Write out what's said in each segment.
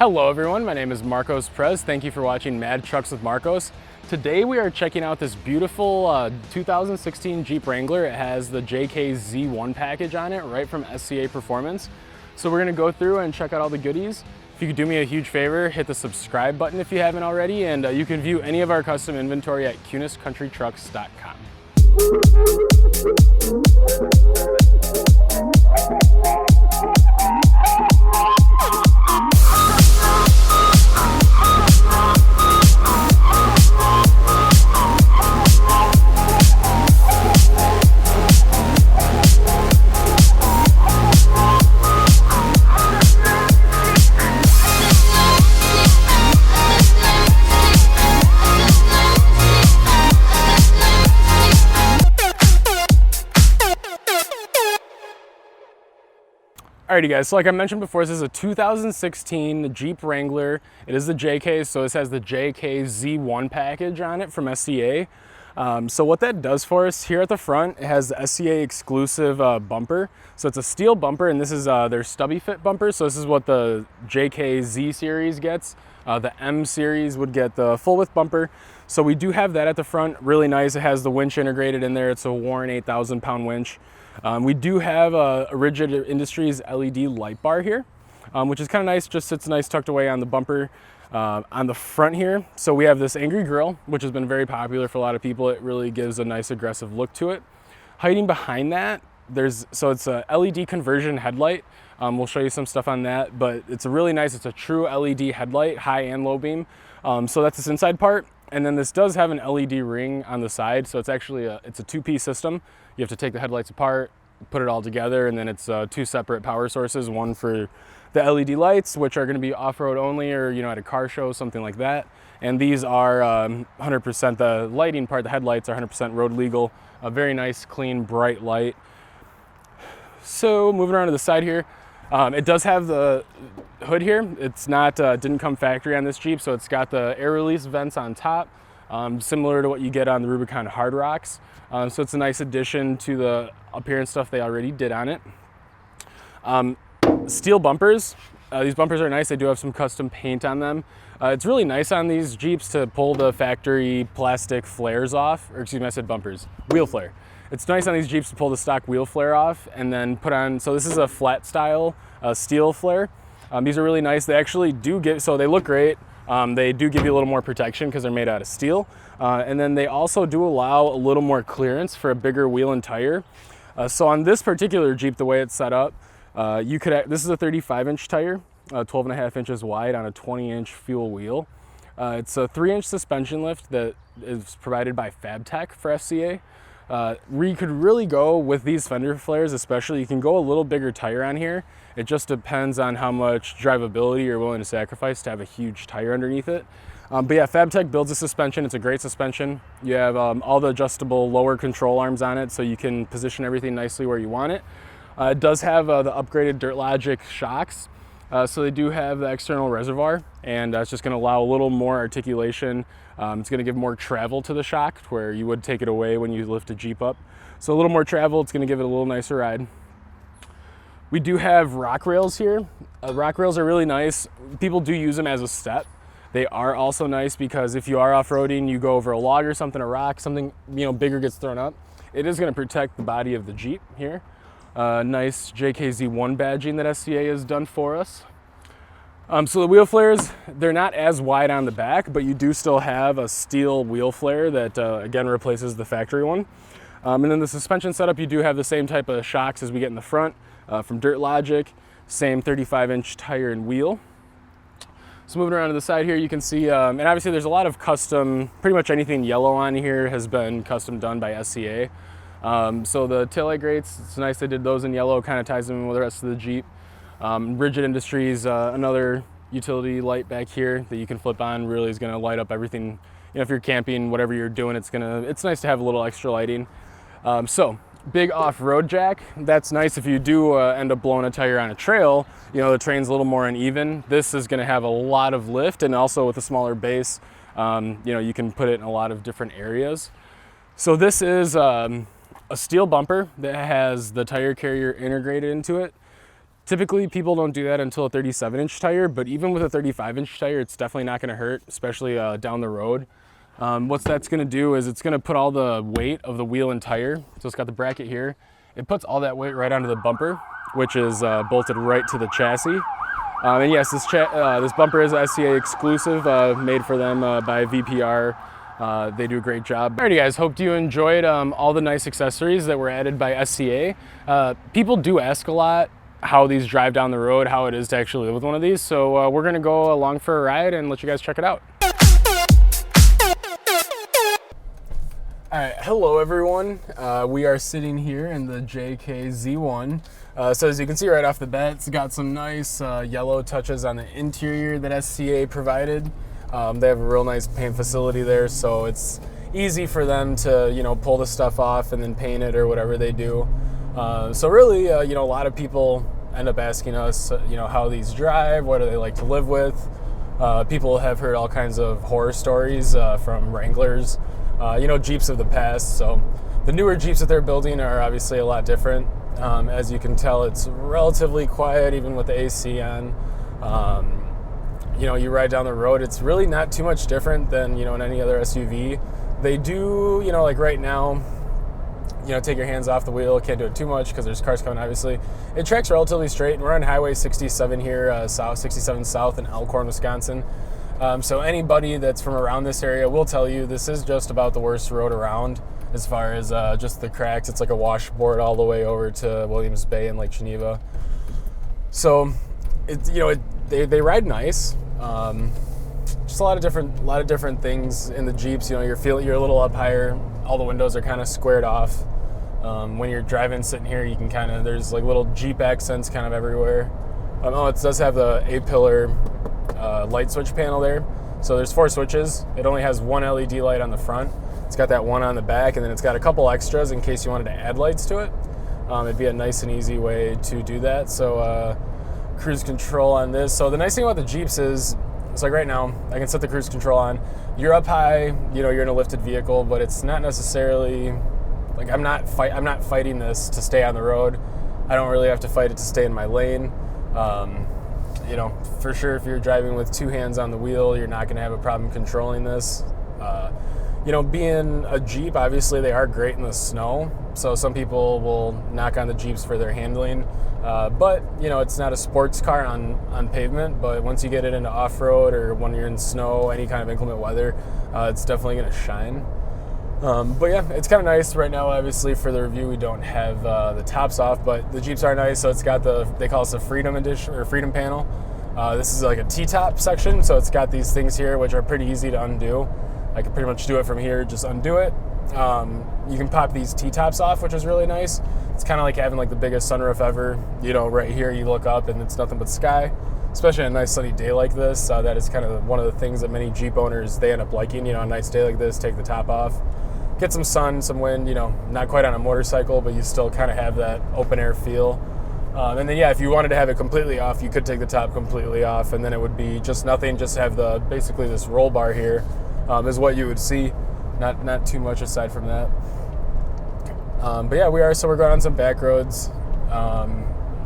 Hello everyone, my name is Marcos Prez. Thank you for watching Mad Trucks with Marcos. Today we are checking out this beautiful 2016 Jeep Wrangler. It has the JK-Z1 package on it, right from SCA Performance. So we're gonna go through and check out all the goodies. If you could do me a huge favor, hit the subscribe button if you haven't already, and you can view any of our custom inventory at kunescountrytrucks.com. Alrighty guys, so like I mentioned before, this is a 2016 Jeep Wrangler. It is the JK, so this has the JK-Z1 package on it from SCA. So what that does for us, here at the front, it has the SCA exclusive bumper. So it's a steel bumper, and this is their stubby fit bumper. So this is what the JK-Z series gets. The M series would get the full width bumper. So we do have that at the front, really nice. It has the winch integrated in there. It's a Warren 8,000 pound winch. We do have a Rigid Industries LED light bar here, which is kind of nice, just sits nice tucked away on the bumper on the front here. So we have this angry grille, which has been very popular for a lot of people. It really gives a nice aggressive look to it. Hiding behind that, so it's a LED conversion headlight. We'll show you some stuff on that, but it's it's a true LED headlight, high and low beam. So that's this inside part. And then this does have an LED ring on the side. So it's actually it's a two-piece system. You have to take the headlights apart, put it all together, and then it's two separate power sources, one for the LED lights, which are gonna be off-road only, or at a car show, something like that. And these are 100%, the lighting part, the headlights are 100% road legal. A very nice, clean, bright light. So moving around to the side here, it does have the hood here. It's not, didn't come factory on this Jeep, so it's got the air release vents on top, similar to what you get on the Rubicon Hard Rocks. So it's a nice addition to the appearance stuff they already did on it. Steel bumpers. These bumpers are nice. They do have some custom paint on them. It's really nice on these Jeeps to pull the factory plastic flares off, or excuse me, I said bumpers, wheel flare. It's nice on these Jeeps to pull the stock wheel flare off and then put on, so this is a flat style steel flare. These are really nice. They actually do so they look great. They do give you a little more protection because they're made out of steel. And then they also do allow a little more clearance for a bigger wheel and tire. So on this particular Jeep, the way it's set up, this is a 35-inch tire, 12.5 inches wide on a 20-inch fuel wheel. It's a 3-inch suspension lift that is provided by FabTech for SCA. You could really go with these fender flares, especially, you can go a little bigger tire on here. It just depends on how much drivability you're willing to sacrifice to have a huge tire underneath it. But yeah, FabTech builds a suspension. It's a great suspension. You have all the adjustable lower control arms on it, so you can position everything nicely where you want it. It does have the upgraded Dirt Logic shocks. So they do have the external reservoir, and it's just going to allow a little more articulation. It's going to give more travel to the shock, where you would take it away when you lift a Jeep up. So a little more travel, it's going to give it a little nicer ride. We do have rock rails here. Rock rails are really nice. People do use them as a step. They are also nice because if you are off-roading, you go over a log or something, a rock, something bigger gets thrown up. It is going to protect the body of the Jeep here. Nice JK-Z1 badging that SCA has done for us. So the wheel flares, they're not as wide on the back, but you do still have a steel wheel flare that again replaces the factory one. And then the suspension setup, you do have the same type of shocks as we get in the front from Dirt Logic, same 35-inch tire and wheel. So moving around to the side here, you can see, and obviously there's a lot of custom, pretty much anything yellow on here has been custom done by SCA. So the taillight grates, it's nice they did those in yellow, kind of ties them in with the rest of the Jeep. Rigid Industries, another utility light back here that you can flip on, really is gonna light up everything. If you're camping, whatever you're doing, it's nice to have a little extra lighting. So big off-road jack, that's nice if you do end up blowing a tire on a trail, the terrain's a little more uneven. This is gonna have a lot of lift, and also with a smaller base, you can put it in a lot of different areas. So this is a steel bumper that has the tire carrier integrated into it. Typically, people don't do that until a 37-inch tire, but even with a 35-inch tire, it's definitely not going to hurt, especially down the road. What that's going to do is it's going to put all the weight of the wheel and tire, so it's got the bracket here, it puts all that weight right onto the bumper, which is bolted right to the chassis. And yes, this bumper is SCA exclusive, made for them by VPR. They do a great job. Alrighty guys, hope you enjoyed all the nice accessories that were added by SCA. People do ask a lot how these drive down the road, how it is to actually live with one of these. So we're gonna go along for a ride and let you guys check it out. All right, hello everyone. We are sitting here in the JK-Z1. So as you can see right off the bat, it's got some nice yellow touches on the interior that SCA provided. They have a real nice paint facility there, so it's easy for them to, you know, pull the stuff off and then paint it or whatever they do. So really, you know, a lot of people end up asking us, you know, how these drive, what do they like to live with. People have heard all kinds of horror stories from Wranglers, you know, Jeeps of the past. So the newer Jeeps that they're building are obviously a lot different. As you can tell, it's relatively quiet, even with the AC on. You know, you ride down the road, it's really not too much different than, you know, in any other SUV. They do, you know, like right now, you know, take your hands off the wheel, can't do it too much because there's cars coming, obviously. It tracks relatively straight, and we're on Highway 67 here, 67 South in Elkhorn, Wisconsin. So anybody that's from around this area will tell you this is just about the worst road around as far as just the cracks. It's like a washboard all the way over to Williams Bay and Lake Geneva. So, it's, you know, they ride nice. Just a lot of different things in the Jeeps. You know, you're a little up higher. All the windows are kind of squared off. When you're driving, sitting here, you can kind of, there's like little Jeep accents kind of everywhere. Oh, it does have the 8-pillar light switch panel there. So there's 4 switches. It only has 1 LED light on the front. It's got that one on the back, and then it's got a couple extras in case you wanted to add lights to it. It'd be a nice and easy way to do that. So cruise control on this. So the nice thing about the Jeeps is, it's like right now, I can set the cruise control on. You're up high, you know, you're in a lifted vehicle, but it's not necessarily, like I'm not fighting this to stay on the road. I don't really have to fight it to stay in my lane. You know, for sure, if you're driving with 2 hands on the wheel, you're not going to have a problem controlling this. You know, being a Jeep, obviously they are great in the snow. So some people will knock on the Jeeps for their handling. But, you know, it's not a sports car on pavement. But once you get it into off-road or when you're in snow, any kind of inclement weather, it's definitely going to shine. But yeah, it's kind of nice right now. Obviously, for the review, we don't have the tops off, but the Jeeps are nice. So it's got they call this a Freedom Edition or Freedom panel. This is like a T-top section, so it's got these things here which are pretty easy to undo. I can pretty much do it from here, just undo it. You can pop these T-tops off, which is really nice. It's kind of like having like the biggest sunroof ever. You know, right here you look up and it's nothing but sky. Especially on a nice sunny day like this, that is kind of one of the things that many Jeep owners, they end up liking. You know, a nice day like this, take the top off. Get some sun, some wind, you know, not quite on a motorcycle, but you still kind of have that open air feel. And then, yeah, if you wanted to have it completely off, you could take the top completely off, and then it would be just nothing, just have basically this roll bar here is what you would see. Not too much aside from that. But yeah, we're going on some back roads.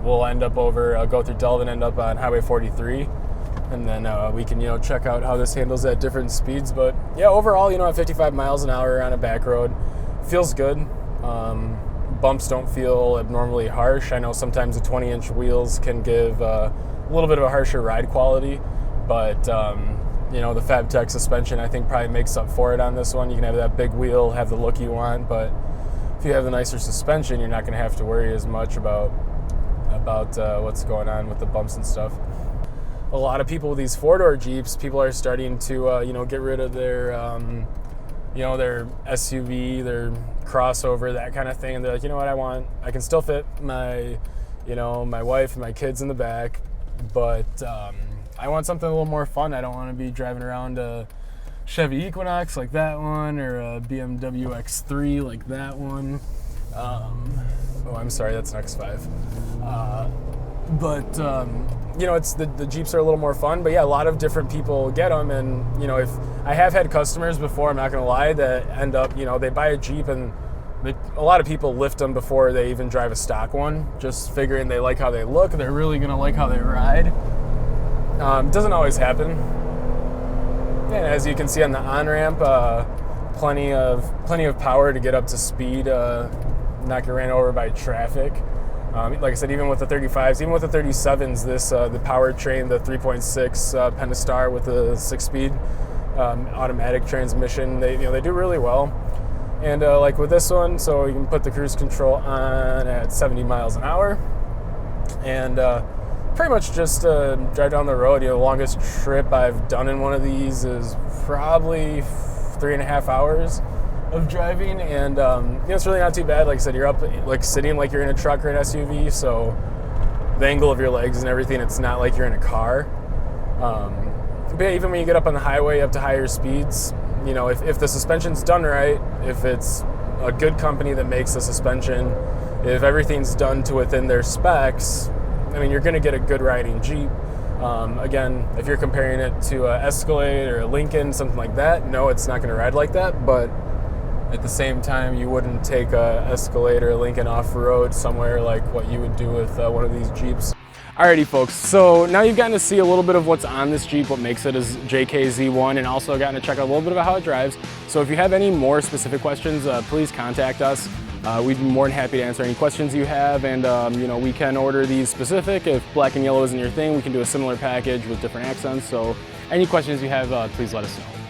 We'll end up go through Delve and end up on Highway 43. And then we can, you know, check out how this handles at different speeds. But yeah, overall, you know, at 55 miles an hour on a back road, feels good. Bumps don't feel abnormally harsh. I know sometimes the 20-inch wheels can give a little bit of a harsher ride quality, but you know, the FabTech suspension I think probably makes up for it on this one. You can have that big wheel, have the look you want, but if you have the nicer suspension, you're not going to have to worry as much about what's going on with the bumps and stuff. A lot of people with these 4-door Jeeps, people are starting to, you know, get rid of their, you know, their SUV, their crossover, that kind of thing. And they're like, you know what, I can still fit my, you know, my wife and my kids in the back, but I want something a little more fun. I don't want to be driving around a Chevy Equinox like that one, or a BMW X3 like that one. Oh, I'm sorry, that's an X5. But you know, it's the Jeeps are a little more fun, but yeah, a lot of different people get them, and you know, if I have had customers before, I'm not gonna lie, that end up, you know, they buy a Jeep and A lot of people lift them before they even drive a stock one, just figuring they like how they look, they're really gonna like how they ride. It doesn't always happen. And as you can see on the on-ramp, plenty of power to get up to speed, not get ran over by traffic. Like I said, even with the 35s, even with the 37s, the powertrain, the 3.6 Pentastar with the 6-speed automatic transmission, they do really well. And like with this one, so you can put the cruise control on at 70 miles an hour, and pretty much just drive down the road. The longest trip I've done in one of these is probably 3.5 hours of driving, and it's really not too bad. Like I said, you're up like sitting like you're in a truck or an SUV, so the angle of your legs and everything, it's not like you're in a car. But yeah, even when you get up on the highway up to higher speeds, if the suspension's done right, if it's a good company that makes the suspension, if everything's done to within their specs, you're going to get a good riding Jeep. Again, if you're comparing it to a Escalade or a Lincoln, something like that, no, it's not going to ride like that. But at the same time, you wouldn't take a Escalade or a Lincoln off-road somewhere like what you would do with one of these Jeeps. Alrighty folks, so now you've gotten to see a little bit of what's on this Jeep, what makes it a JK-Z1, and also gotten to check out a little bit about how it drives. So if you have any more specific questions, please contact us. We'd be more than happy to answer any questions you have, and we can order these specific. If black and yellow isn't your thing, we can do a similar package with different accents. So any questions you have, please let us know.